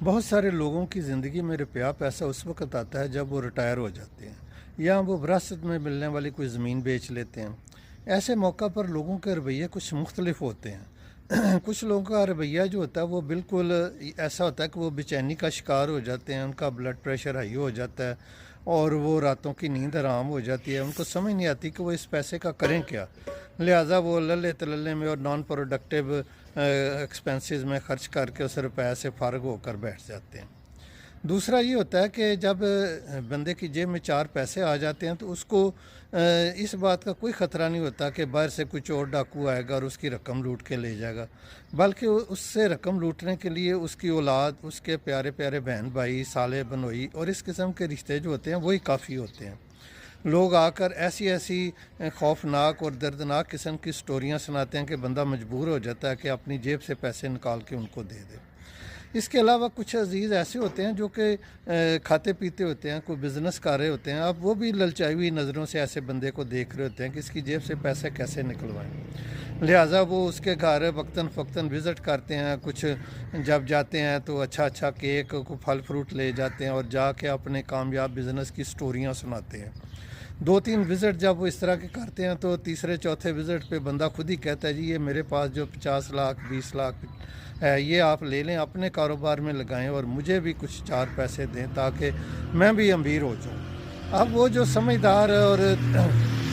بہت سارے لوگوں کی زندگی میں روپیہ پیسہ اس وقت آتا ہے جب وہ ریٹائر ہو جاتے ہیں یا وہ وراثت میں ملنے والی کوئی زمین بیچ لیتے ہیں۔ ایسے موقع پر لوگوں کے رویے کچھ مختلف ہوتے ہیں۔ کچھ لوگوں کا رویہ جو ہوتا ہے وہ بالکل ایسا ہوتا ہے کہ وہ بے چینی کا شکار ہو جاتے ہیں، ان کا بلڈ پریشر ہائی ہو جاتا ہے اور وہ راتوں کی نیند حرام ہو جاتی ہے، ان کو سمجھ نہیں آتی کہ وہ اس پیسے کا کریں کیا، لہٰذا وہ للے تللے میں اور نان پروڈکٹیو ایکسپینسز میں خرچ کر کے اس روپے سے فارغ ہو کر بیٹھ جاتے ہیں۔ دوسرا یہ ہوتا ہے کہ جب بندے کی جیب میں چار پیسے آ جاتے ہیں تو اس کو اس بات کا کوئی خطرہ نہیں ہوتا کہ باہر سے کچھ اور ڈاکو آئے گا اور اس کی رقم لوٹ کے لے جائے گا، بلکہ اس سے رقم لوٹنے کے لیے اس کی اولاد، اس کے پیارے پیارے بہن بھائی، سالے بنوئی اور اس قسم کے رشتے جو ہوتے ہیں وہی کافی ہوتے ہیں۔ لوگ آ کر ایسی ایسی خوفناک اور دردناک قسم کی سٹوریاں سناتے ہیں کہ بندہ مجبور ہو جاتا ہے کہ اپنی جیب سے پیسے نکال کے ان کو دے دے۔ اس کے علاوہ کچھ عزیز ایسے ہوتے ہیں جو کہ کھاتے پیتے ہوتے ہیں، کوئی بزنس کر رہے ہوتے ہیں، اب وہ بھی للچائی ہوئی نظروں سے ایسے بندے کو دیکھ رہے ہوتے ہیں کہ اس کی جیب سے پیسے کیسے نکلوائیں، لہٰذا وہ اس کے گھر وقتاً فوقتاً وزٹ کرتے ہیں، کچھ جب جاتے ہیں تو اچھا کیک کو پھل فروٹ لے جاتے ہیں اور جا کے اپنے کامیاب بزنس کی سٹوریاں سناتے ہیں۔ دو تین وزٹ جب وہ اس طرح کے کرتے ہیں تو تیسرے چوتھے وزٹ پہ بندہ خود ہی کہتا ہے جی یہ میرے پاس جو 50 لاکھ 20 لاکھ ہے یہ آپ لے لیں، اپنے کاروبار میں لگائیں اور مجھے بھی کچھ چار پیسے دیں تاکہ میں بھی امیر ہو جاؤں۔ اب وہ جو سمجھدار اور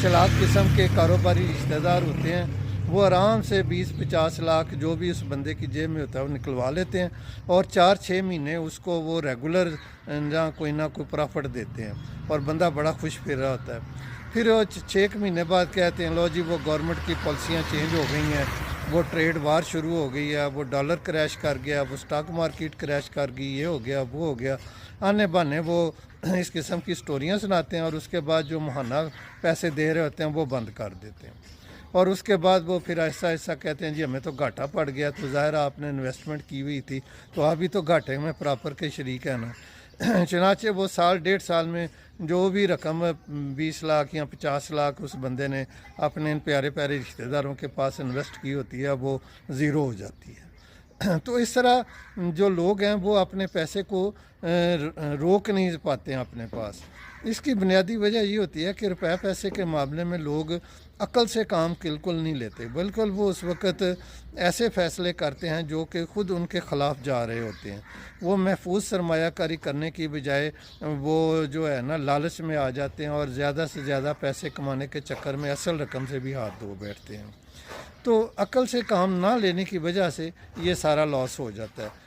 چلاک قسم کے کاروباری رشتہ دار ہوتے ہیں وہ آرام سے 20-50 لاکھ جو بھی اس بندے کی جیب میں ہوتا ہے وہ نکلوا لیتے ہیں اور 4-6 مہینے اس کو وہ ریگولر کوئی نہ کوئی پرافٹ دیتے ہیں اور بندہ بڑا خوش پھر رہا ہوتا ہے۔ پھر وہ 6 مہینے بعد کہتے ہیں لو جی وہ گورنمنٹ کی پالیسیاں چینج ہو گئی ہیں، وہ ٹریڈ وار شروع ہو گئی ہے، وہ ڈالر کریش کر گیا، وہ سٹاک مارکیٹ کریش کر گئی، یہ ہو گیا وہ ہو گیا، آنے بانے وہ اس قسم کی سٹوریاں سناتے ہیں اور اس کے بعد جو ماہانہ پیسے دے رہے ہوتے ہیں وہ بند کر دیتے ہیں اور اس کے بعد وہ پھر ایسا ایسا کہتے ہیں جی ہمیں تو گھاٹا پڑ گیا، تو ظاہر آپ نے انویسٹمنٹ کی ہوئی تھی تو آپ بھی تو گھاٹے میں پراپر کے شریک ہیں نا۔ چنانچہ وہ سال 1.5 سال میں جو بھی رقم 20 لاکھ یا 50 لاکھ اس بندے نے اپنے ان پیارے پیارے رشتہ داروں کے پاس انویسٹ کی ہوتی ہے وہ زیرو ہو جاتی ہے۔ تو اس طرح جو لوگ ہیں وہ اپنے پیسے کو روک نہیں پاتے ہیں اپنے پاس۔ اس کی بنیادی وجہ یہ ہوتی ہے کہ روپے پیسے کے معاملے میں لوگ عقل سے کام بالکل نہیں لیتے، بالکل وہ اس وقت ایسے فیصلے کرتے ہیں جو کہ خود ان کے خلاف جا رہے ہوتے ہیں۔ وہ محفوظ سرمایہ کاری کرنے کی بجائے وہ جو ہے نا لالچ میں آ جاتے ہیں اور زیادہ سے زیادہ پیسے کمانے کے چکر میں اصل رقم سے بھی ہاتھ دھو بیٹھتے ہیں۔ تو عقل سے کام نہ لینے کی وجہ سے یہ سارا لاس ہو جاتا ہے۔